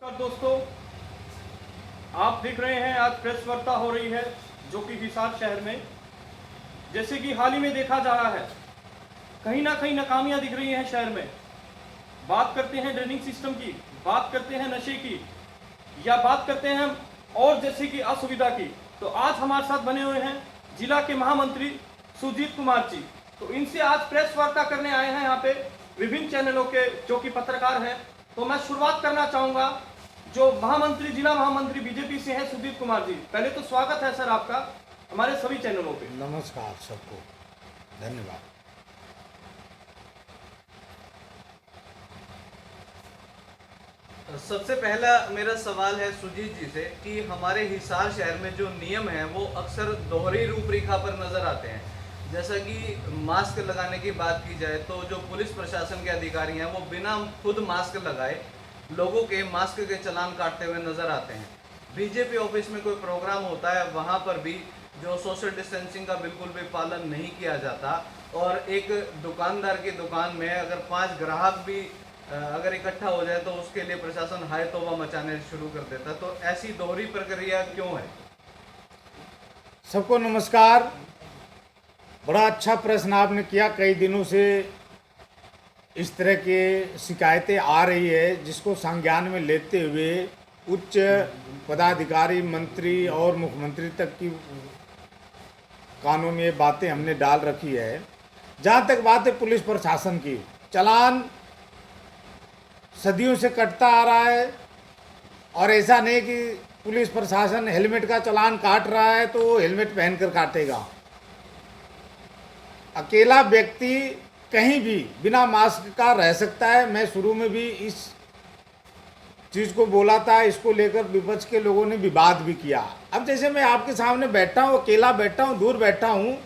नमस्कार दोस्तों, आप देख रहे हैं आज प्रेस वार्ता हो रही है जो कि हिसार शहर में, जैसे कि हाल ही में देखा जा रहा है, कहीं ना कहीं नाकामियां दिख रही हैं शहर में। बात करते हैं ड्रेनिंग सिस्टम की, बात करते हैं नशे की, या बात करते हैं और जैसे कि असुविधा की। तो आज हमारे साथ बने हुए हैं जिला के महामंत्री सुजीत कुमार जी। तो इनसे आज प्रेस वार्ता करने आए हैं यहाँ पे विभिन्न चैनलों के जो कि पत्रकार हैं। तो मैं शुरुआत करना चाहूंगा जो महामंत्री, जिला महामंत्री बीजेपी से हैं, सुजीत कुमार जी। पहले तो स्वागत है सर आपका हमारे सभी चैनलों पे। नमस्कार सबको, धन्यवाद। सबसे पहला मेरा सवाल है सुजीत जी से कि हमारे हिसार शहर में जो नियम हैं वो अक्सर दोहरी रूपरेखा पर नजर आते हैं। जैसा कि मास्क लगाने की बात की जाए तो जो पुलिस प्रशासन के अधिकारी हैं वो बिना खुद मास्क लगाए लोगों के मास्क के चालान काटते हुए नजर आते हैं। बीजेपी ऑफिस में कोई प्रोग्राम होता है वहाँ पर भी जो सोशल डिस्टेंसिंग का बिल्कुल भी पालन नहीं किया जाता, और एक दुकानदार की दुकान में अगर 5 ग्राहक भी अगर इकट्ठा हो जाए तो उसके लिए प्रशासन हाय तौबा मचाने शुरू कर देता। तो ऐसी दोहरी प्रक्रिया क्यों है? सबको नमस्कार। बड़ा अच्छा प्रश्न आपने किया। कई दिनों से इस तरह के शिकायतें आ रही है जिसको संज्ञान में लेते हुए उच्च पदाधिकारी, मंत्री और मुख्यमंत्री तक की कानों में ये बातें हमने डाल रखी है। जहाँ तक बात है पुलिस प्रशासन की, चालान सदियों से कटता आ रहा है, और ऐसा नहीं कि पुलिस प्रशासन हेलमेट का चालान काट रहा है तो वो हेलमेट पहनकर काटेगा। अकेला व्यक्ति कहीं भी बिना मास्क का रह सकता है। मैं शुरू में भी इस चीज़ को बोला था, इसको लेकर विपक्ष के लोगों ने विवाद भी किया। अब जैसे मैं आपके सामने बैठा हूँ, अकेला बैठा हूँ, दूर बैठा हूँ,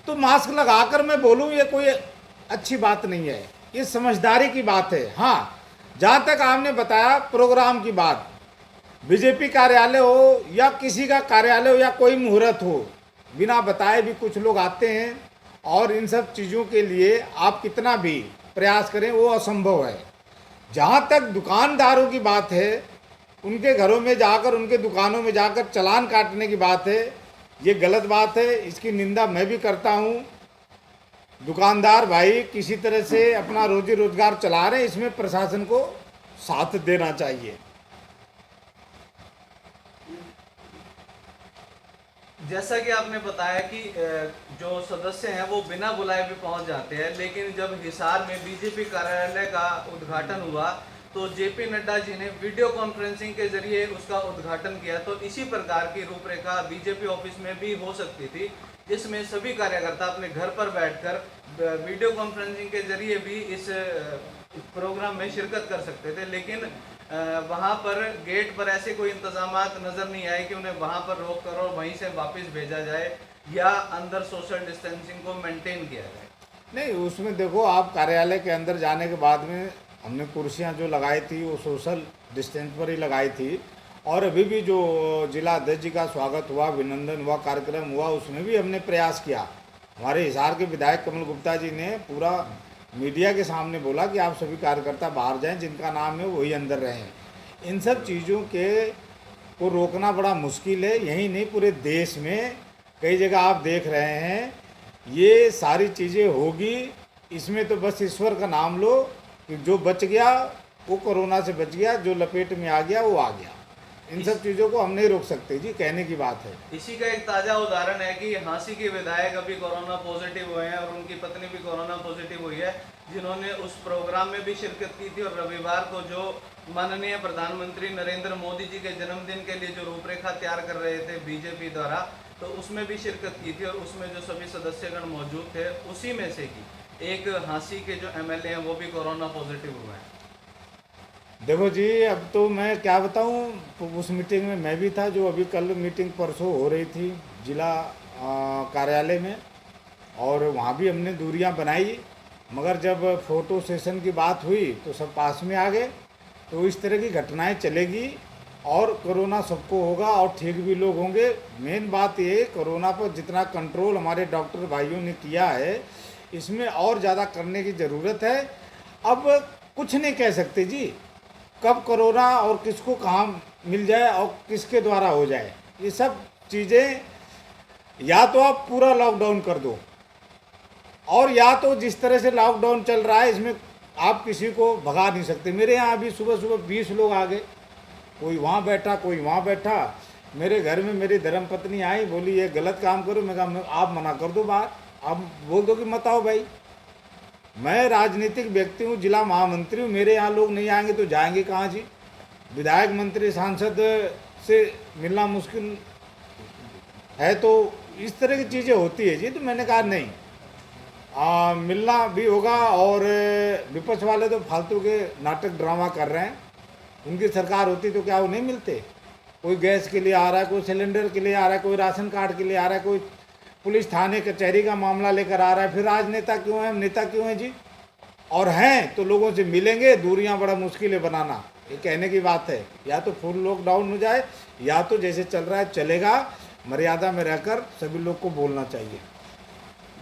तो मास्क लगाकर मैं बोलूँ ये कोई अच्छी बात नहीं है, ये समझदारी की बात है। हाँ, जहाँ तक आपने बताया प्रोग्राम की बात, बीजेपी कार्यालय हो या किसी का कार्यालय हो या कोई मुहूर्त हो, बिना बताए भी कुछ लोग आते हैं, और इन सब चीज़ों के लिए आप कितना भी प्रयास करें वो असंभव है। जहाँ तक दुकानदारों की बात है, उनके घरों में जाकर, उनके दुकानों में जाकर चालान काटने की बात है, ये गलत बात है। इसकी निंदा मैं भी करता हूँ। दुकानदार भाई किसी तरह से अपना रोजी रोजगार चला रहे हैं, इसमें प्रशासन को साथ देना चाहिए। जैसा कि आपने बताया कि जो सदस्य हैं वो बिना बुलाए भी पहुंच जाते हैं, लेकिन जब हिसार में बीजेपी कार्यालय का उद्घाटन हुआ तो जेपी नड्डा जी ने वीडियो कॉन्फ्रेंसिंग के जरिए उसका उद्घाटन किया। तो इसी प्रकार की रूपरेखा बीजेपी ऑफिस में भी हो सकती थी, जिसमें सभी कार्यकर्ता अपने घर पर बैठकर वीडियो कॉन्फ्रेंसिंग के जरिए भी इस प्रोग्राम में शिरकत कर सकते थे। लेकिन वहाँ पर गेट पर ऐसे कोई इंतजामात नज़र नहीं आए कि उन्हें वहाँ पर रोक कर और वहीं से वापस भेजा जाए या अंदर सोशल डिस्टेंसिंग को मेंटेन किया जाए। नहीं, उसमें देखो, आप कार्यालय के अंदर जाने के बाद में हमने कुर्सियां जो लगाई थी वो सोशल डिस्टेंस पर ही लगाई थी, और अभी भी जो जिला अध्यक्ष जी का स्वागत हुआ, अभिनंदन हुआ, कार्यक्रम हुआ, उसमें भी हमने प्रयास किया। हमारे हिसार के विधायक कमल गुप्ता जी ने पूरा मीडिया के सामने बोला कि आप सभी कार्यकर्ता बाहर जाएं, जिनका नाम है वही अंदर रहें। इन सब चीज़ों के को रोकना बड़ा मुश्किल है। यही नहीं, पूरे देश में कई जगह आप देख रहे हैं ये सारी चीज़ें होगी। इसमें तो बस ईश्वर का नाम लो कि जो बच गया वो कोरोना से बच गया, जो लपेट में आ गया वो आ गया। इन सब चीज़ों को हम नहीं रोक सकते जी, कहने की बात है। इसी का एक ताज़ा उदाहरण है कि हांसी के विधायक अभी कोरोना पॉजिटिव हुए हैं और उनकी पत्नी भी कोरोना पॉजिटिव हुई है, जिन्होंने उस प्रोग्राम में भी शिरकत की थी। और रविवार को जो माननीय प्रधानमंत्री नरेंद्र मोदी जी के जन्मदिन के लिए जो रूपरेखा तैयार कर रहे थे बीजेपी द्वारा, तो उसमें भी शिरकत की थी। और उसमें जो सभी सदस्यगण मौजूद थे, उसी में से की एक हांसी के जो एमएलए हैं वो भी कोरोना पॉजिटिव हुए हैं। देखो जी, अब तो मैं क्या बताऊं, उस मीटिंग में मैं भी था जो अभी कल मीटिंग परसों हो रही थी जिला कार्यालय में, और वहाँ भी हमने दूरियां बनाई। मगर जब फ़ोटो सेशन की बात हुई तो सब पास में आ गए। तो इस तरह की घटनाएं चलेगी और कोरोना सबको होगा और ठीक भी लोग होंगे। मेन बात ये, कोरोना पर जितना कंट्रोल हमारे डॉक्टर भाइयों ने किया है, इसमें और ज़्यादा करने की ज़रूरत है। अब कुछ नहीं कह सकते जी, कब कोरोना और किसको कहाँ मिल जाए और किसके द्वारा हो जाए, ये सब चीज़ें या तो आप पूरा लॉकडाउन कर दो, और या तो जिस तरह से लॉकडाउन चल रहा है इसमें आप किसी को भगा नहीं सकते। मेरे यहाँ अभी सुबह सुबह 20 लोग आ गए, कोई वहाँ बैठा कोई वहाँ बैठा। मेरे घर में मेरी धर्मपत्नी आई, बोली ये गलत काम करो। मैं कहा आप मना कर दो बाहर, आप बोल दो कि मत आओ भाई। मैं राजनीतिक व्यक्ति हूँ, जिला महामंत्री हूँ, मेरे यहाँ लोग नहीं आएंगे तो जाएंगे कहाँ जी। विधायक मंत्री सांसद से मिलना मुश्किल है, तो इस तरह की चीज़ें होती है जी। तो मैंने कहा नहीं, मिलना भी होगा। और विपक्ष वाले तो फालतू के नाटक ड्रामा कर रहे हैं। उनकी सरकार होती तो क्या वो नहीं मिलते? कोई गैस के लिए आ रहा है, कोई सिलेंडर के लिए आ रहा है, कोई राशन कार्ड के लिए आ रहा है, कोई पुलिस थाने कचहरी का मामला लेकर आ रहा है। फिर राजनेता क्यों हैं, नेता क्यों हैं जी? और हैं तो लोगों से मिलेंगे, दूरियां बड़ा मुश्किल है बनाना, ये कहने की बात है। या तो फुल लॉकडाउन हो जाए, या तो जैसे चल रहा है चलेगा, मर्यादा में रहकर सभी लोग को बोलना चाहिए।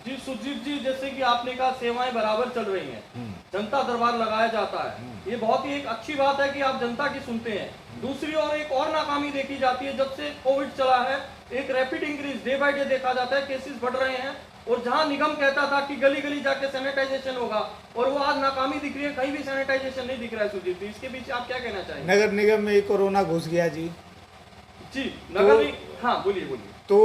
जी सुजीत जी, जैसे कि आपने कहा सेवाएं बराबर चल रही हैं, जनता दरबार लगाया जाता है, ये बहुत ही एक अच्छी बात है कि आप जनता की सुनते हैं। दूसरी ओर एक और नाकामी देखी जाती है, जब से कोविड चला है एक rapid increase day by day देखा जाता है, केसेस बढ़ रहे हैं। और जहां निगम कहता था कि गली गली जाके सैनिटाइजेशन होगा, और वो आज नाकामी दिख रही है, कहीं भी सैनिटाइजेशन नहीं दिख रहा है। सुजीत जी, इसके बीच आप क्या कहना चाहेंगे? नगर निगम में कोरोना घुस गया जी, जी नगर हाँ बोलिए बोलिए। तो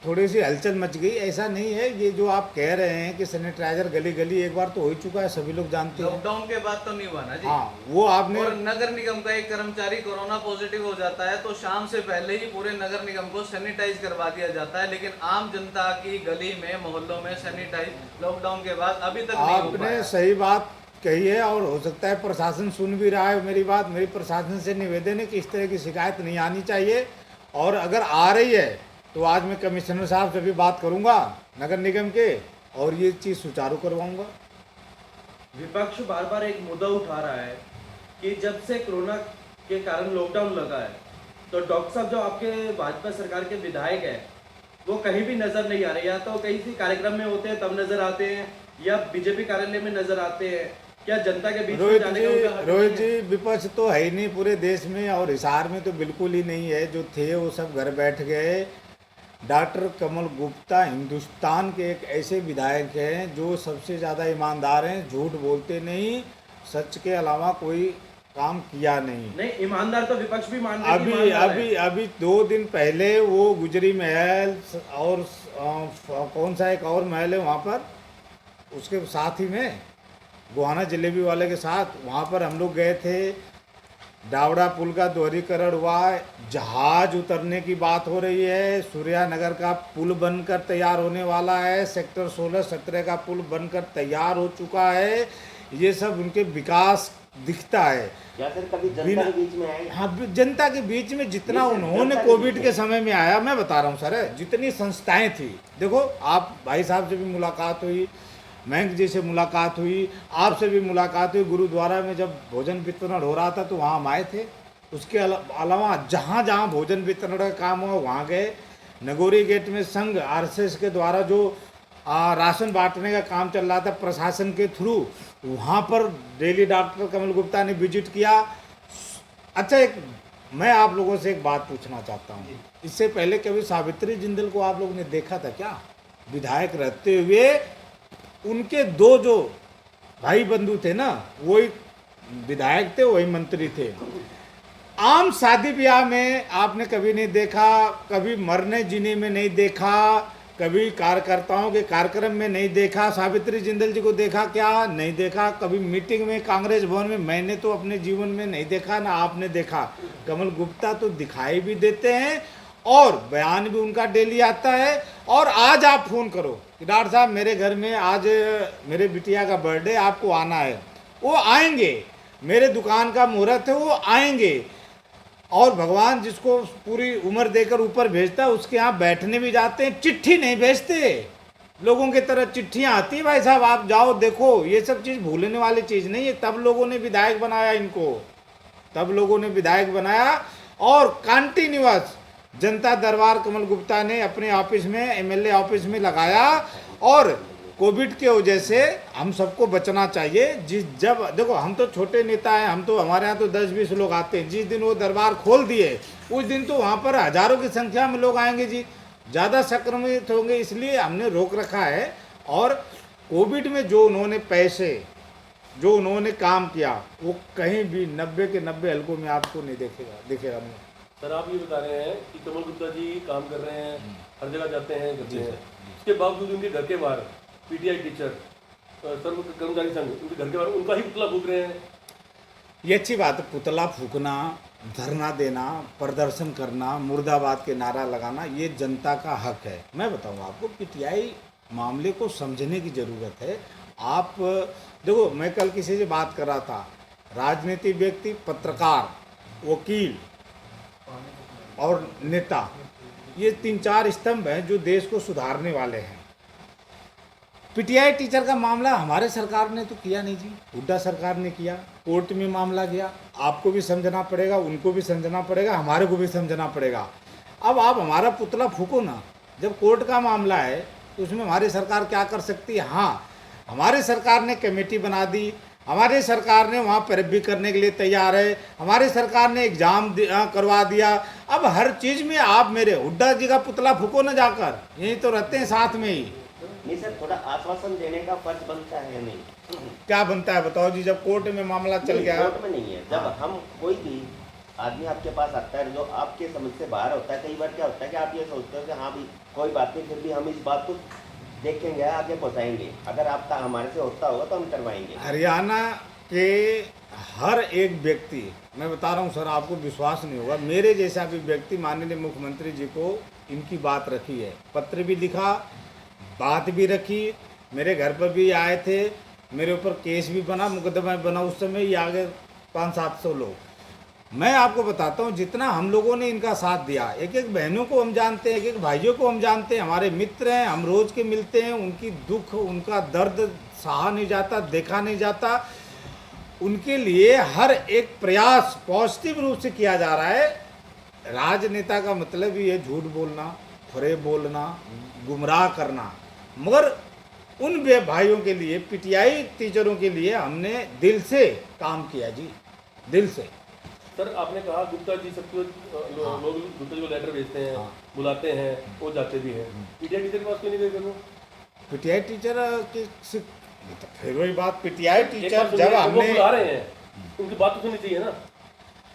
थोड़ी सी हलचल मच गई। ऐसा नहीं है, ये जो आप कह रहे हैं कि सैनिटाइजर गली गली एक बार तो हो ही चुका है, सभी लोग जानते हैं। लॉकडाउन के बाद तो नहीं हुआ ना जी। हाँ, वो आपने और नगर निगम का एक कर्मचारी कोरोना पॉजिटिव हो जाता है तो शाम से पहले ही पूरे नगर निगम को सैनिटाइज करवा दिया जाता है, लेकिन आम जनता की गली में मोहल्लों में सैनिटाइज लॉकडाउन के बाद अभी तक नहीं हो आपने पाया। सही बात कही है, और हो सकता है प्रशासन सुन भी रहा है मेरी बात। मेरी प्रशासन से निवेदन है कि इस तरह की शिकायत नहीं आनी चाहिए, और अगर आ रही है तो आज मैं कमिश्नर साहब से भी बात करूंगा नगर निगम के, और ये चीज़ सुचारू करवाऊंगा। विपक्ष बार बार एक मुद्दा उठा रहा है कि जब से कोरोना के कारण लॉकडाउन लगा है तो डॉक्टर साहब जो आपके भाजपा सरकार के विधायक हैं वो कहीं भी नजर नहीं आ रहे, या तो कहीं से कार्यक्रम में होते हैं तब नजर आते हैं, या बीजेपी कार्यालय में नजर आते हैं। क्या जनता के बीच में जाने का उनका हक नहीं रोहित है? जी, विपक्ष तो है ही नहीं पूरे देश में, और हिसार में तो बिल्कुल ही नहीं है। जो थे वो सब घर बैठ गए। डॉक्टर कमल गुप्ता हिंदुस्तान के एक ऐसे विधायक हैं जो सबसे ज़्यादा ईमानदार हैं, झूठ बोलते नहीं, सच के अलावा कोई काम किया नहीं। नहीं, ईमानदार तो विपक्ष भी मान रहे हैं कि अभी ईमानदार अभी है। अभी 2 दिन पहले वो गुजरी महल और कौन सा एक और महल है वहाँ पर, उसके साथ ही में गोहाना जलेबी वाले के साथ, वहाँ पर हम लोग गए थे। डावड़ा पुल का दोहरीकरण हुआ है, जहाज उतरने की बात हो रही है, सूर्या नगर का पुल बनकर तैयार होने वाला है, सेक्टर 16-17 का पुल बनकर तैयार हो चुका है। ये सब उनके विकास दिखता है। या फिर कभी जनता के बीच में आए? हाँ, जनता के बीच में जितना उन्होंने कोविड के समय में आया, मैं बता रहा हूँ सर, जितनी संस्थाएं थी, देखो आप भाई साहब से भी मुलाकात हुई, महंत जी से मुलाकात हुई, आपसे भी मुलाकात हुई। गुरुद्वारा में जब भोजन वितरण हो रहा था तो वहाँ हम आए थे। उसके अलावा जहाँ जहाँ भोजन वितरण का काम हुआ वहाँ गए। नगोरी गेट में संघ आरएसएस के द्वारा जो राशन बांटने का काम चल रहा था प्रशासन के थ्रू, वहाँ पर डेली डॉक्टर कमल गुप्ता ने विजिट किया। अच्छा, एक मैं आप लोगों से एक बात पूछना चाहता हूँ, इससे पहले कभी सावित्री जिंदल को आप लोगों ने देखा था क्या विधायक रहते हुए? उनके 2 जो भाई बंधु थे ना, वही विधायक थे, वही मंत्री थे। आम शादी ब्याह में आपने कभी नहीं देखा, कभी मरने जीने में नहीं देखा, कभी कार्यकर्ताओं के कार्यक्रम में नहीं देखा। सावित्री जिंदल जी को देखा क्या? नहीं देखा। कभी मीटिंग में कांग्रेस भवन में मैंने तो अपने जीवन में नहीं देखा, ना आपने देखा। कमल गुप्ता तो दिखाई भी देते हैं और बयान भी उनका डेली आता है। और आज आप फ़ोन करो कि डॉक्टर साहब मेरे घर में आज मेरे बिटिया का बर्थडे, आपको आना है, वो आएंगे। मेरे दुकान का मुहूर्त है, वो आएंगे। और भगवान जिसको पूरी उम्र देकर ऊपर भेजता है उसके यहाँ बैठने भी जाते हैं, चिट्ठी नहीं भेजते। लोगों की तरह चिट्ठियाँ आती है, भाई साहब आप जाओ देखो, ये सब चीज़ भूलने वाली चीज़ नहीं है। तब लोगों ने विधायक बनाया इनको, तब लोगों ने विधायक बनाया। और कंटिन्यूअस जनता दरबार कमल गुप्ता ने अपने ऑफिस में, एमएलए ऑफिस में लगाया। और कोविड के वजह से हम सबको बचना चाहिए। जब देखो हम तो छोटे नेता हैं, हम तो हमारे यहाँ तो 10-20 लोग आते हैं। जिस दिन वो दरबार खोल दिए उस दिन तो वहाँ पर हजारों की संख्या में लोग आएंगे जी, ज़्यादा संक्रमित होंगे, इसलिए हमने रोक रखा है। और कोविड में जो उन्होंने पैसे, जो उन्होंने काम किया, वो कहीं भी 90 के 90 हलकों में आपको नहीं दिखेगा नहीं। सर आप ये बता रहे हैं कि कमल गुप्ता जी काम कर रहे हैं, हर जगह जाते हैं करते हैं, इसके बावजूद उनके घर के बाहर पीटीआई टीचर, सर्व कर्मचारी संघ, उनके घर के बाहर उनका ही पुतला फूक रहे हैं। ये अच्छी बात है, पुतला फूकना, धरना देना, प्रदर्शन करना, मुर्दाबाद के नारा लगाना, ये जनता का हक है। मैं बताऊँ आपको, पीटीआई मामले को समझने की ज़रूरत है। आप देखो, मैं कल किसी से बात कर रहा था, राजनीतिक व्यक्ति, पत्रकार, वकील और नेता, ये 3-4 स्तंभ हैं जो देश को सुधारने वाले हैं। पीटीआई टीचर का मामला हमारे सरकार ने तो किया नहीं जी, हुड्डा सरकार ने किया, कोर्ट में मामला गया। आपको भी समझना पड़ेगा, उनको भी समझना पड़ेगा, हमारे को भी समझना पड़ेगा। अब आप हमारा पुतला फूको ना, जब कोर्ट का मामला है तो उसमें हमारी सरकार क्या कर सकती है? हाँ, हमारी सरकार ने कमेटी बना दी, हमारी सरकार ने वहाँ पैरवी करने के लिए तैयार है, हमारी सरकार ने एग्जाम करवा दिया। अब हर चीज़ में आप मेरे हुड्डा जी का पुतला फूको ना जाकर, यही तो रहते हैं साथ में ही। नहीं सर, थोड़ा आश्वासन देने का फर्ज बनता है या नहीं? क्या बनता है बताओ जी, जब कोर्ट में मामला चल नहीं, गया। कोर्ट में नहीं है। जब हम कोई भी आदमी आपके पास आता है जो आपके समझ से बाहर होता है, कई बार क्या होता है कि आप ये सोचते हो कि हाँ भी कोई बात नहीं, फिर भी हम इस बात को देखेंगे, आगे पहुँचाएंगे। अगर आपका हमारे से होता होगा तो हम करवाएंगे। हरियाणा के हर एक व्यक्ति, मैं बता रहा हूँ सर, आपको विश्वास नहीं होगा, मेरे जैसा भी व्यक्ति माननीय मुख्यमंत्री जी को इनकी बात रखी है, पत्र भी लिखा, बात भी रखी, मेरे घर पर भी आए थे, मेरे ऊपर केस भी बना, मुकदमा बना, उस समय ही आगे 500-700 लोग। मैं आपको बताता हूँ, जितना हम लोगों ने इनका साथ दिया, एक एक बहनों को हम जानते हैं, एक एक भाइयों को हम जानते हैं, हमारे मित्र हैं, हम रोज़ के मिलते हैं, उनकी दुख, उनका दर्द सहा नहीं जाता, देखा नहीं जाता। उनके लिए हर एक प्रयास पॉजिटिव रूप से किया जा रहा है। राजनेता का मतलब ही है झूठ बोलना, फरेब बोलना, गुमराह करना, मगर उन भाइयों के लिए, पीटीआई टीचरों के लिए हमने दिल से काम किया जी, दिल से। सर आपने कहा गुप्ता जी सबको लोग गुप्ता जी को लेटर भेजते हैं, बुलाते हैं, वो जाते भी हैं, पीटीआई टीचर के पास क्यों नहीं गए करो? पीटीआई टीचर के तो फिर वही बात, पीटीआई एक टीचर बात जब सुनिए, वो हमने, बुला रहे हैं, उनकी बात तो सुननी चाहिए ना।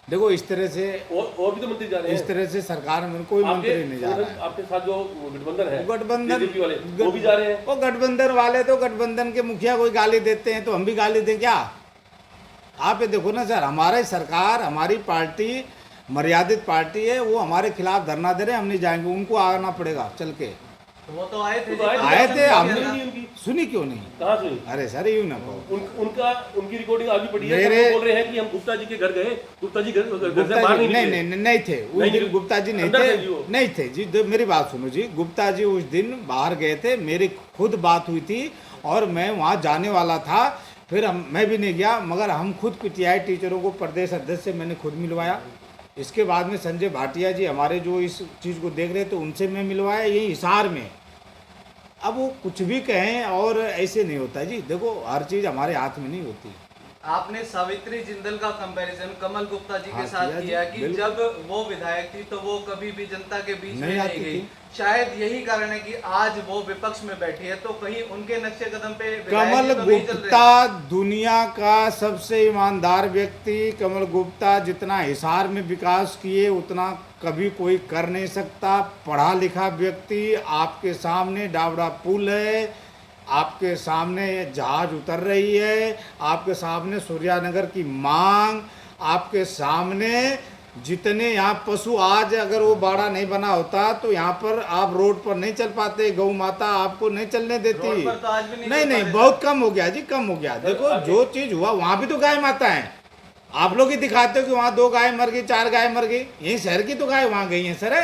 देखो इस तरह से, और भी तो मंत्री जा रहे हैं, इस तरह से सरकार में कोई मंत्री नहीं जा रहा है। आपके साथ जो गठबंधन है, गठबंधन बीजेपी वाले, वो भी जा रहे हैं। वो गठबंधन वाले तो गठबंधन के मुखिया कोई गाली देते हैं तो हम भी गाली दें क्या? आप ये देखो ना सर, हमारी सरकार, हमारी पार्टी मर्यादित पार्टी है, वो हमारे खिलाफ धरना दे रहे हैं, हम नहीं जाएंगे, उनको आना पड़ेगा चल के। वो तो आए थे, आए थे, हमने नहीं उनकी सुनी क्यों नहीं? कहाँ सुनी? अरे सर यूँ ना कहो, उनकी रिकॉर्डिंग आगे पड़ी है, मेरे- वो बोल रहे हैं कि हम गुप्ता जी के घर गए, गुप्ता जी घर से गुप्ता बाहर जी नहीं नहीं निकले। नहीं थे उस नहीं, दिन, गुप्ता जी नहीं अंदर थे, थे जी वो। नहीं थे जी, मेरी बात सुनो जी, गुप्ता जी उस दिन बाहर गए थे, मेरी खुद बात हुई थी और मैं वहाँ जाने वाला था, फिर मैं भी नहीं गया, मगर हम खुद पीटीआई टीचरों को प्रदेश अध्यक्ष से मैंने खुद मिलवाया। इसके बाद में संजय भाटिया जी हमारे जो इस चीज़ को देख रहे थे उनसे मैं मिलवाया, यही हिसार में। अब वो कुछ भी कहें और ऐसे नहीं होता जी, देखो हर चीज़ हमारे हाथ में नहीं होती। आपने सावित्री जिंदल का कंपैरिजन कमल गुप्ता जी के हाँ, साथ किया जी, किया कि बिल्कुल। जब वो विधायक थी तो वो कभी भी जनता के बीच में नहीं नहीं आती गई। थी। शायद यही कारण है कि आज वो विपक्ष में बैठी है, तो कहीं उनके नक्शे कदम पे विधायक कमल जी तो नहीं चल रहे। गुप्ता दुनिया का सबसे ईमानदार व्यक्ति, कमल गुप्ता जितना हिसार में विकास किए उतना कभी कोई कर नहीं सकता। पढ़ा लिखा व्यक्ति, आपके सामने डावड़ा पुल है, आपके सामने जहाज उतर रही है, आपके सामने सूर्यानगर की मांग, आपके सामने जितने यहाँ पशु, आज अगर वो बाड़ा नहीं बना होता तो यहाँ पर आप रोड पर नहीं चल पाते, गौ माता आपको नहीं चलने देती। रोड पर तो आज भी नहीं नहीं चल नहीं, पाते। बहुत कम हो गया जी, कम हो गया। देखो जो चीज हुआ वहाँ भी तो गाय माता है, आप लोग ही दिखाते हो कि वहाँ 2 गाय मर गई, 4 गाय मर गई, यही शहर की तो गाय वहाँ गई है सर।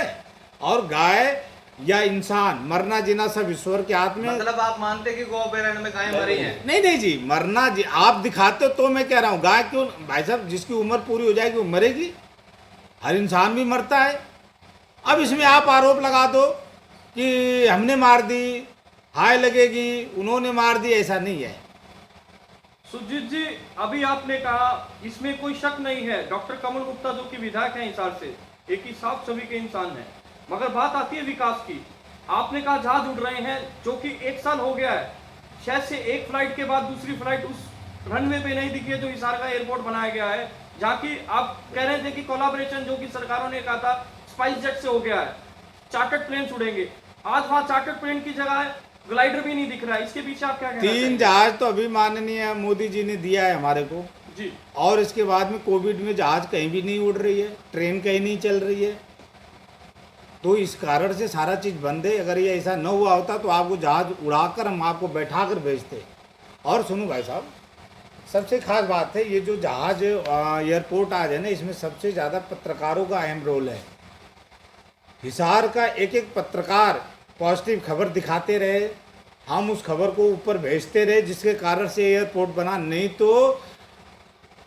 और गाय या इंसान, मरना जीना सब ईश्वर के हाथ में। मतलब आप मानते कि गौ अभयारण्य में गायें मरी हैं? नहीं नहीं जी, मरना जी आप दिखाते हो तो मैं कह रहा हूँ, गाय क्यों भाई साहब, जिसकी उम्र पूरी हो जाएगी वो मरेगी, हर इंसान भी मरता है। अब इसमें आप आरोप लगा दो कि हमने मार दी, हाय लगेगी उन्होंने मार दी, ऐसा नहीं है। सुजीत जी, अभी आपने कहा इसमें कोई शक नहीं है, डॉक्टर कमल गुप्ता जो कि विधायक हैं हिसार से, एक ही साफ छवि के इंसान हैं, मगर बात आती है विकास की। आपने कहा जहाज उड़ रहे हैं, जो कि 1 साल हो गया है, शायद से एक फ्लाइट के बाद दूसरी फ्लाइट उस रनवे पे नहीं दिखी है जो हिसार का एयरपोर्ट बनाया गया है, जहाँ की आप कह रहे थे कि कोलाबोरेशन जो कि सरकारों ने कहा था स्पाइस जेट से हो गया है, चार्टर्ड प्लेन उड़ेंगे। आज वहां चार्टर्ड प्लेन की जगह ग्लाइडर भी नहीं दिख रहा है, इसके पीछे आप क्या कहना 3 चाहेंगे? जहाज तो अभी माननीय मोदी जी ने दिया है हमारे को, जी, और इसके बाद में कोविड में जहाज कहीं भी नहीं उड़ रही है, ट्रेन कहीं नहीं चल रही है, तो इस कारण से सारा चीज़ बंद है। अगर ये ऐसा न हुआ होता तो आपको जहाज उड़ाकर हम आपको बैठा कर भेजते। और सुनो भाई साहब, सबसे खास बात है, ये जो जहाज एयरपोर्ट आज है ना, इसमें सबसे ज़्यादा पत्रकारों का अहम रोल है। हिसार का एक एक पत्रकार पॉजिटिव खबर दिखाते रहे, हम उस खबर को ऊपर भेजते रहे, जिसके कारण से एयरपोर्ट बना। नहीं तो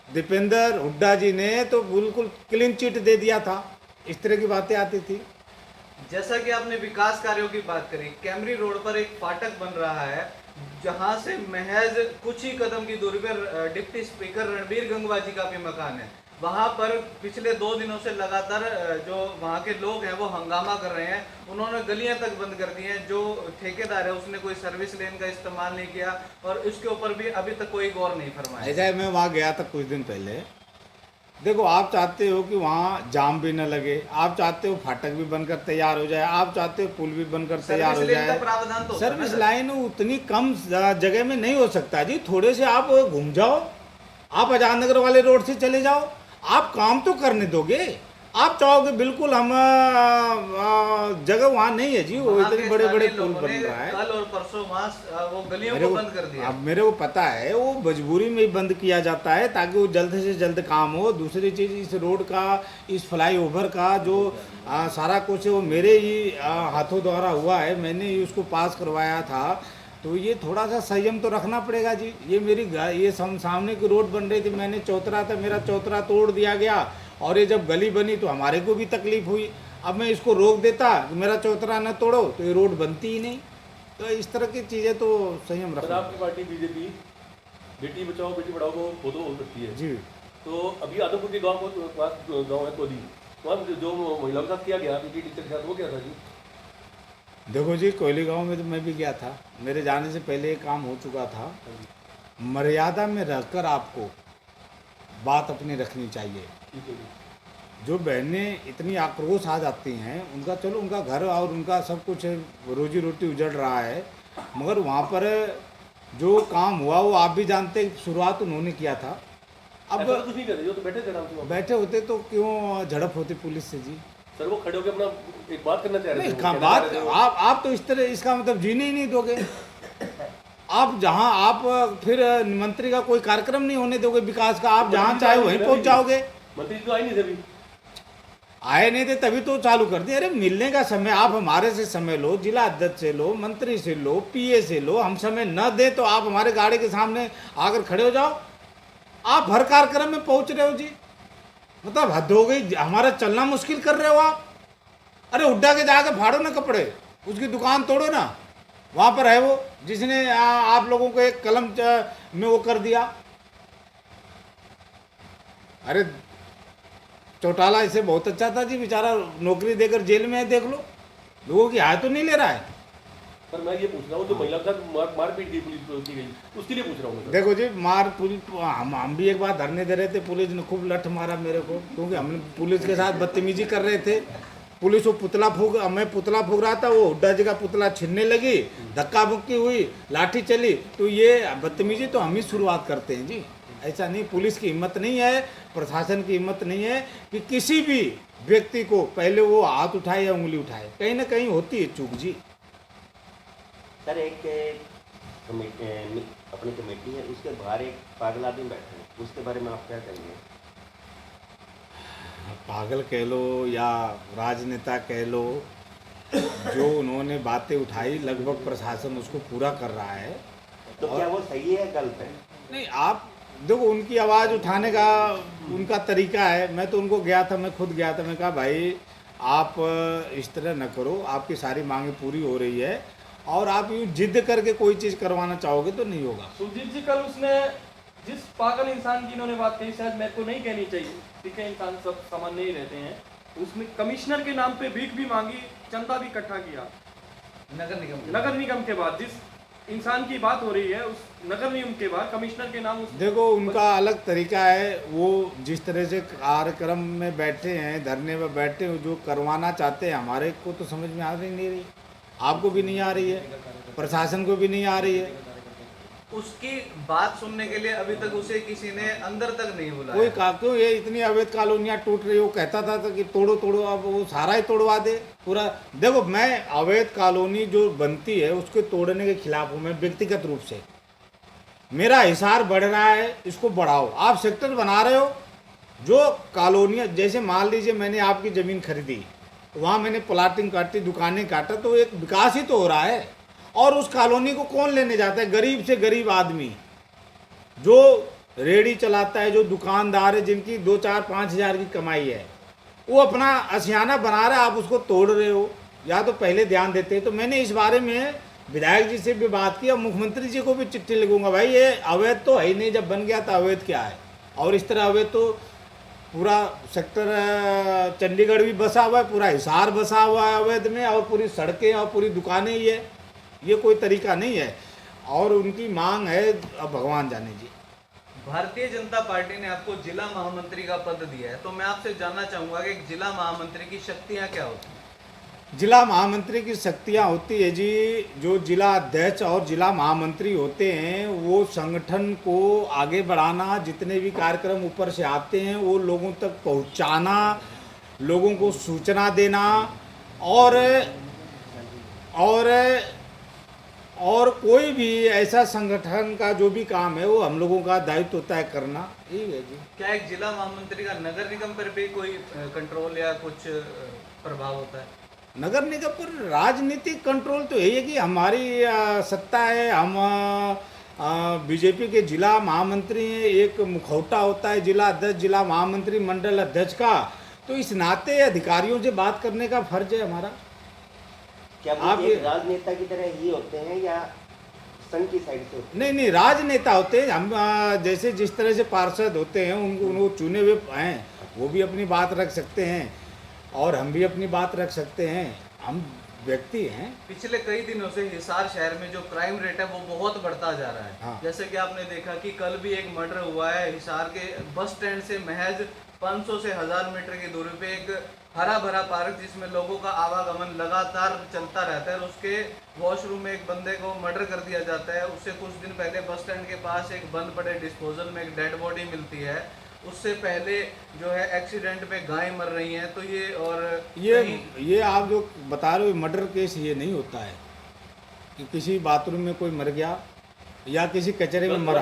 दीपेंद्र हुड्डा जी ने तो बिल्कुल क्लीन चिट दे दिया था, इस तरह की बातें आती थी। जैसा कि आपने विकास कार्यों की बात करी, कैमरी रोड पर एक फाटक बन रहा है, जहां से महज कुछ ही कदम की दूरी पर डिप्टी स्पीकर रणबीर गंगवा जी का भी मकान है। वहां पर पिछले 2 दिनों से लगातार जो वहां के लोग हैं वो हंगामा कर रहे हैं। उन्होंने गलियां तक बंद कर दी हैं। जो ठेकेदार है उसने कोई सर्विस लेन का इस्तेमाल नहीं किया और इसके ऊपर भी अभी तक कोई गौर नहीं फरमाया। ऐसा है, मैं वहाँ गया था कुछ दिन पहले। देखो, आप चाहते हो कि वहाँ जाम भी न लगे, आप चाहते हो फाटक भी बनकर तैयार हो जाए, आप चाहते हो पुल भी बनकर तैयार हो सर्विस लेन का जाए। प्रावधान तो होता है ना सर्विस सर। लाइन उतनी कम जगह में नहीं हो सकता जी। थोड़े से आप घूम जाओ, आप आजाद नगर वाले रोड से चले जाओ, आप काम तो करने दोगे। आप चाहोगे बिल्कुल हम जगह वहाँ नहीं है जी, वो वहाँ इतने के बड़े बड़े स्थानीय पुल लोगों बन ने रहा है। कल और परसों वहाँ वो गलियों मेरे को को बंद कर दिया। अब मेरे को पता है, वो मजबूरी में ही बंद किया जाता है ताकि वो जल्द से जल्द काम हो। दूसरी चीज़, इस रोड का, इस फ्लाईओवर का जो सारा कुछ है वो मेरे ही हाथों द्वारा हुआ है, मैंने ही उसको पास करवाया था। तो ये थोड़ा सा संयम तो रखना पड़ेगा जी। ये मेरी ये सामने की रोड बन रही थी, मैंने चौतरा था, मेरा चौतरा तोड़ दिया गया, और ये जब गली बनी तो हमारे को भी तकलीफ हुई। अब मैं इसको रोक देता कि मेरा चौतरा न तोड़ो, तो ये रोड बनती ही नहीं। तो इस तरह की चीज़ें तो संयम सर, रखना। आपकी पार्टी बीजेपी बेटी बचाओ बेटी पढ़ाओ को फोटो बोल सकती है जी, तो अभी आदमपुर के गांव को पास गांव है कोदी, वहाँ जो महिलाओं के साथ किया गया पीटी टीचर के साथ, वो क्या था जी? देखो जी, कोयली गांव में तो मैं भी गया था, मेरे जाने से पहले ये काम हो चुका था। मर्यादा में रहकर आपको बात अपनी रखनी चाहिए। ठीक है जी। जो बहनें इतनी आक्रोश आ जाती हैं, उनका चलो उनका घर और उनका सब कुछ रोजी रोटी उजड़ रहा है, मगर वहाँ पर जो काम हुआ वो आप भी जानते हैं, शुरुआत उन्होंने किया था। ऐसा तो अब कुछ नहीं कर रहे, जो तो बैठे थे आराम से वहाँ पे। बैठे होते तो क्यों झड़प होती पुलिस से जी? सर वो खड़े होकर अपना एक बात करना चाह रहे नहीं, थे, वो कहाँ कहना बात, चाह रहे थे वो। आप तो इस तरह, इसका मतलब जीने ही नहीं दोगे। आप जहाँ, आप फिर मंत्री का कोई कार्यक्रम नहीं होने दोगे विकास का, आप जहाँ चाहे वहीं पहुँच जाओगे। मंत्री जी तो आए नहीं थे अभी। आए नहीं थे तभी तो चालू कर दिया। अरे मिलने का समय आप हमारे से समय लो, जिला अध्यक्ष से लो, मंत्री से लो, पीए से लो, हम समय न दे तो आप हमारे गाड़ी के सामने आकर खड़े हो जाओ। आप हर कार्यक्रम में पहुंच रहे हो जी, मतलब हद हो गई, हमारा चलना मुश्किल कर रहे हो आप। अरे हुड्डा के जाके फाड़ो ना कपड़े, उसकी दुकान तोड़ो ना, वहाँ पर है वो जिसने आप लोगों को एक कलम में वो कर दिया। अरे चौटाला इसे बहुत अच्छा था जी, बेचारा नौकरी देकर जेल में है, देख लो, लोगों की हाय तो नहीं ले रहा है। पर मैं ये पूछ रहा हूँ, जो महिला के साथ मारपीट की पुलिस की गई, उसके लिए पूछ रहा हूँ मैं। देखो जी, मार पुलिस, हम भी एक बार धरने दे रहे थे, पुलिस ने खूब लठ मारा मेरे को, क्योंकि हम पुलिस के साथ बदतमीजी कर रहे थे। पुलिस वो पुतला फूक, मैं पुतला फूक रहा था, वो हुड्डा जी का पुतला छीनने लगी, धक्का मुक्की हुई, लाठी चली। तो ये बदतमीजी तो हम ही शुरुआत करते हैं जी, ऐसा नहीं। पुलिस की हिम्मत नहीं है, प्रशासन की हिम्मत नहीं है कि किसी भी व्यक्ति को पहले वो हाथ उठाए या उंगली उठाए, कहीं ना कहीं होती है चूक जी। सर, एक अपनी कमेटी है, उसके बाहर एक पागल आदमी बैठे हैं, उसके बारे में आप क्या कहेंगे? पागल कह लो या राजनेता कह लो, जो उन्होंने बातें उठाई लगभग प्रशासन उसको पूरा कर रहा है। तो क्या वो सही है, गलत है? नहीं, आप देखो, उनकी आवाज़ उठाने का उनका तरीका है। मैं तो उनको गया था, मैं खुद गया था, मैं कहा भाई आप इस तरह न करो, आपकी सारी मांगें पूरी हो रही है और आप यूँ जिद करके कोई चीज़ करवाना चाहोगे तो नहीं होगा। सुजीत जी, कल उसने जिस पागल इंसान की इन्होंने बात कही, शायद मेरे को नहीं कहनी चाहिए, ठीक है, इंसान सब सामान्य ही रहते हैं, उसने कमिश्नर के नाम पे भीख भी मांगी, चंदा भी इकट्ठा किया नगर निगम के बाद। जिस इंसान की बात हो रही है, उस नगर निगम के बाद कमिश्नर के नाम देखो उनका अलग तरीका है, वो जिस तरह से कार्यक्रम में बैठे हैं, धरने में बैठे हैं, जो करवाना चाहते हैं हमारे को तो समझ में आ रही नहीं रही, आपको भी नहीं आ रही है, प्रशासन को भी नहीं आ रही है। उसकी बात सुनने के लिए अभी तक उसे किसी ने अंदर तक नहीं बुलाया। कोई क्यों ये इतनी अवैध कॉलोनियाँ टूट रही, वो कहता था तो कि तोड़ो तोड़ो, अब वो सारा ही तोड़वा दे पूरा। देखो मैं अवैध कॉलोनी जो बनती है उसके तोड़ने के खिलाफ हूँ, मैं व्यक्तिगत रूप से। मेरा हिसार बढ़ रहा है, इसको बढ़ाओ। आप सेक्टर बना रहे हो, जो कॉलोनियाँ, जैसे मान लीजिए मैंने आपकी ज़मीन खरीदी, वहाँ मैंने प्लाटिंग काटी, दुकानें काटा, तो एक विकास ही तो हो रहा है। और उस कॉलोनी को कौन लेने जाता है? गरीब से गरीब आदमी जो रेडी चलाता है, जो दुकानदार है, जिनकी 2-4-5 हज़ार की कमाई है, वो अपना आशियाना बना रहा है, आप उसको तोड़ रहे हो। या तो पहले ध्यान देते। तो मैंने इस बारे में विधायक जी से भी बात की और मुख्यमंत्री जी को भी चिट्ठी लिखूंगा, भाई ये अवैध तो है ही नहीं, जब बन गया तो अवैध क्या है। और इस तरह अवैध तो पूरा सेक्टर चंडीगढ़ भी बसा हुआ है, पूरा हिसार बसा हुआ है अवैध में, और पूरी सड़कें और पूरी दुकानें ही है। ये कोई तरीका नहीं है। और उनकी मांग है, अब भगवान जाने जी। भारतीय जनता पार्टी ने आपको जिला महामंत्री का पद दिया है, तो मैं आपसे जानना चाहूंगा कि जिला महामंत्री की शक्तियां क्या होती हैं? जिला महामंत्री की शक्तियाँ होती है जी, जो जिला अध्यक्ष और जिला महामंत्री होते हैं वो संगठन को आगे बढ़ाना, जितने भी कार्यक्रम ऊपर से आते हैं वो लोगों तक पहुंचाना, लोगों को सूचना देना, और कोई भी ऐसा संगठन का जो भी काम है वो हम लोगों का दायित्व होता है करना। यही है जी। क्या एक जिला महामंत्री का नगर निगम पर भी कोई कंट्रोल या कुछ प्रभाव होता है? नगर निगम पर राजनीतिक कंट्रोल तो यही है कि हमारी सत्ता है, हम बीजेपी के जिला महामंत्री हैं, एक मुखौटा होता है जिला अध्यक्ष, जिला महामंत्री मंडल अध्यक्ष का। तो इस नाते अधिकारियों से बात करने का फर्ज है हमारा। क्या आप वो एक राजनेता की तरह ही होते हैं या संघ की साइड से होते हैं? नहीं, राजनेता होते हैं हम। जैसे जिस तरह से पार्षद होते हैं, उनको चुने हुए हैं, वो भी अपनी बात रख सकते हैं और हम भी अपनी बात रख सकते हैं, हम व्यक्ति हैं। पिछले कई दिनों से हिसार शहर में जो क्राइम रेट है वो बहुत बढ़ता जा रहा है। हाँ। जैसे कि आपने देखा कि कल भी एक मर्डर हुआ है हिसार के बस स्टैंड से महज 500 से 1000 मीटर की दूरी पे, एक हरा भरा पार्क जिसमें लोगों का आवागमन लगातार चलता रहता है, और उसके वॉशरूम में एक बंदे को मर्डर कर दिया जाता है। उससे कुछ दिन पहले बस स्टैंड के पास एक बंद पड़े डिस्पोजल में एक डेड बॉडी मिलती है। उससे पहले जो है एक्सीडेंट में गाय मर रही हैं। तो ये आप जो बता रहे हो मर्डर केस, ये नहीं होता है कि किसी बाथरूम में कोई मर गया या किसी कचरे में मरा।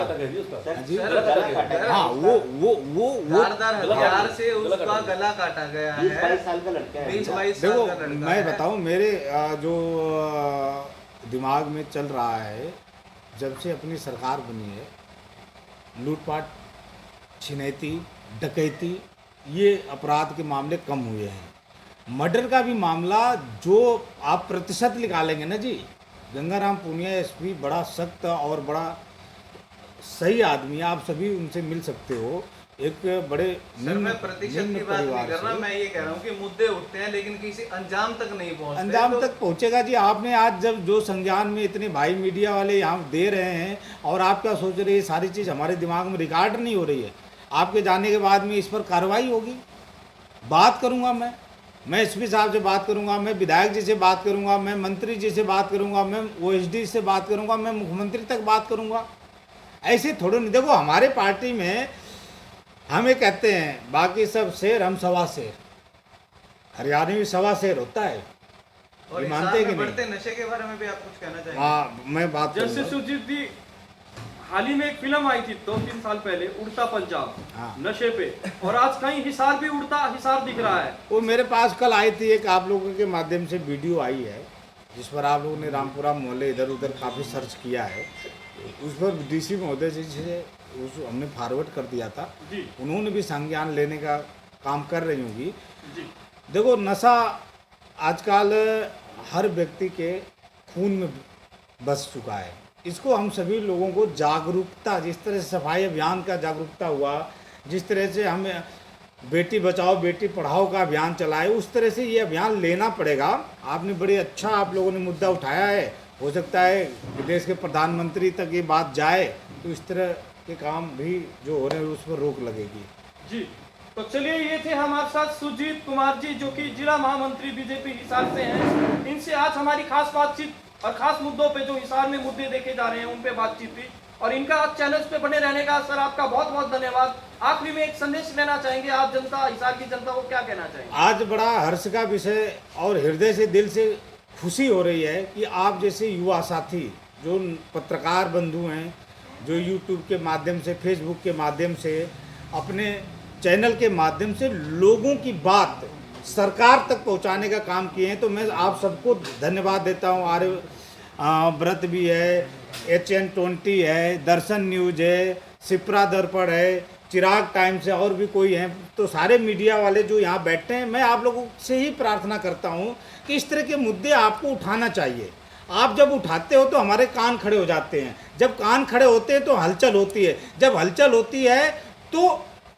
जी, हाँ, वो धारदार हथियार से उसका गला काटा गया है। 20-22 साल का लड़का है। 20-22 साल देखो का लड़का मैं है। बताऊं, मेरे जो दिमाग में चल रहा है, जब से अपनी सरकार बनी है, लूटपाट, छिनैती, डकैती, ये अपराध के मामले कम हुए हैं। मर्डर का भी मामला जो आप प्रतिशत निकालेंगे ना जी, गंगाराम पूनिया एसपी बड़ा सख्त और बड़ा सही आदमी है, आप सभी उनसे मिल सकते हो। एक बड़े सर, मैं प्रतिशत की बात नहीं कर रहा, मैं ये कह रहा हूँ कि मुद्दे उठते हैं लेकिन किसी अंजाम तक नहीं पहुँचते। अंजाम तक पहुंचेगा जी। आपने आज जब जो संज्ञान में इतने भाई मीडिया वाले यहाँ दे रहे हैं, और आप क्या सोच रहे हैं, सारी चीज़ हमारे दिमाग में रिकॉर्ड नहीं हो रही है। आपके जाने के बाद में इस पर कार्रवाई होगी। बात करूँगा मैं एसपी साहब से बात करूँगा, मैं विधायक जी से बात करूँगा, मैं मंत्री जी से बात करूँगा, मैं ओएसडी से बात करूँगा, मैं मुख्यमंत्री तक बात करूँगा। ऐसे थोड़े नहीं। देखो हमारे पार्टी में हमें कहते हैं बाकी सब शेर, हम सवा शेर। हरियाणवी में सवा शेर होता है, और ये मानते हैं कि नहीं? बढ़ते नशे के बारे में भी आप कुछ कहना चाहेंगे? हाँ, मैं बात जैसे करूँगा। सुजीत जी, हाल ही में एक फिल्म आई थी 2-3 साल पहले, उड़ता पंजाब, हाँ। नशे पे, और आज कहीं हिसार भी उड़ता हिसार दिख रहा है। वो मेरे पास कल आई थी, एक आप लोगों के माध्यम से वीडियो आई है, जिस पर आप लोगों ने रामपुरा मोहल्ले इधर उधर काफ़ी सर्च किया है। उस पर डीसी महोदय जी से हमने फॉरवर्ड कर दिया था, जी उन्होंने भी संज्ञान लेने का काम कर रही होंगी। जी देखो नशा आजकल हर व्यक्ति के खून में बस चुका है। इसको हम सभी लोगों को जागरूकता, जिस तरह से सफाई अभियान का जागरूकता हुआ, जिस तरह से हमें बेटी बचाओ बेटी पढ़ाओ का अभियान चलाए, उस तरह से ये अभियान लेना पड़ेगा। आपने बड़ी अच्छा आप लोगों ने मुद्दा उठाया है। हो सकता है विदेश के प्रधानमंत्री तक ये बात जाए तो इस तरह के काम भी जो हो रहे हैं उस पर रोक लगेगी। जी, तो चलिए, ये थे हमारे साथ सुजीत कुमार जी, जो कि जिला महामंत्री बीजेपी हिसार से हैं। इनसे आज हमारी खास बातचीत और खास मुद्दों पे जो हिसार में मुद्दे देखे जा रहे हैं उन पे बातचीत हुई, और इनका आज चैनल्स पे बने रहने का सर आपका बहुत बहुत धन्यवाद। आखिरी में एक संदेश लेना चाहेंगे आप जनता, हिसार की जनता को क्या कहना चाहेंगे? आज बड़ा हर्ष का विषय और हृदय से दिल से खुशी हो रही है कि आप जैसे युवा साथी जो पत्रकार बंधु हैं, जो यूट्यूब के माध्यम से, फेसबुक के माध्यम से, अपने चैनल के माध्यम से लोगों की बात सरकार तक पहुंचाने का काम किए हैं, तो मैं आप सबको धन्यवाद देता हूं। व्रत भी है, HN20 है, दर्शन न्यूज़ है, सिप्रा दर्पण है, चिराग टाइम्स है, और भी कोई हैं, तो सारे मीडिया वाले जो यहाँ बैठे हैं, मैं आप लोगों से ही प्रार्थना करता हूँ कि इस तरह के मुद्दे आपको उठाना चाहिए। आप जब उठाते हो तो हमारे कान खड़े हो जाते हैं, जब कान खड़े होते हैं तो हलचल होती है, जब हलचल होती है तो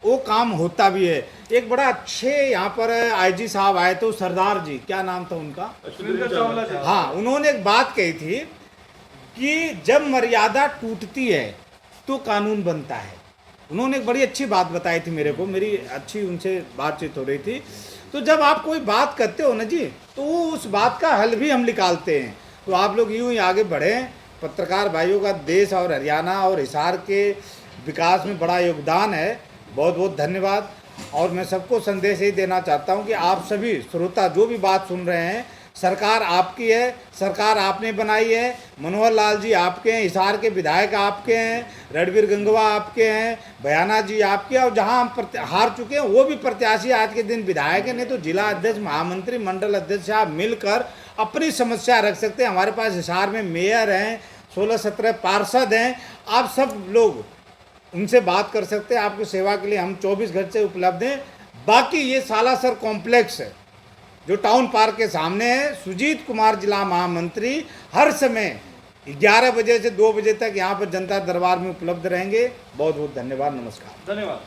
वो काम होता भी है। एक बड़ा अच्छे यहाँ पर IG साहब आए थे, सरदार जी, क्या नाम था उनका, सुरेंद्र चावला जी। हाँ, उन्होंने एक बात कही थी कि जब मर्यादा टूटती है तो कानून बनता है। उन्होंने एक बड़ी अच्छी बात बताई थी मेरे को, मेरी अच्छी उनसे बातचीत हो रही थी। तो जब आप कोई बात करते हो ना जी, तो उस बात का हल भी हम निकालते हैं। तो आप लोग यूँ ही आगे बढ़ें। पत्रकार भाइयों का देश और हरियाणा और हिसार के विकास में बड़ा योगदान है। बहुत बहुत धन्यवाद। और मैं सबको संदेश यही देना चाहता हूँ कि आप सभी श्रोता जो भी बात सुन रहे हैं, सरकार आपकी है, सरकार आपने बनाई है। मनोहर लाल जी आपके हैं, हिसार के विधायक आपके हैं, रणवीर गंगवा आपके हैं, बयाना जी आपके हैं, और जहां हम हार चुके हैं वो भी प्रत्याशी आज के दिन विधायक हैं। नहीं तो जिला अध्यक्ष, महामंत्री, मंडल अध्यक्ष आप मिलकर अपनी समस्या रख सकते हैं। हमारे पास हिसार में मेयर हैं, 16-17 पार्षद हैं, आप सब लोग उनसे बात कर सकते हैं। आपकी सेवा के लिए हम 24 घंटे उपलब्ध हैं। बाकी ये सालासर कॉम्प्लेक्स है जो टाउन पार्क के सामने है, सुजीत कुमार जिला महामंत्री हर समय 11 बजे से 2 बजे तक यहाँ पर जनता दरबार में उपलब्ध रहेंगे। बहुत बहुत धन्यवाद, नमस्कार। धन्यवाद।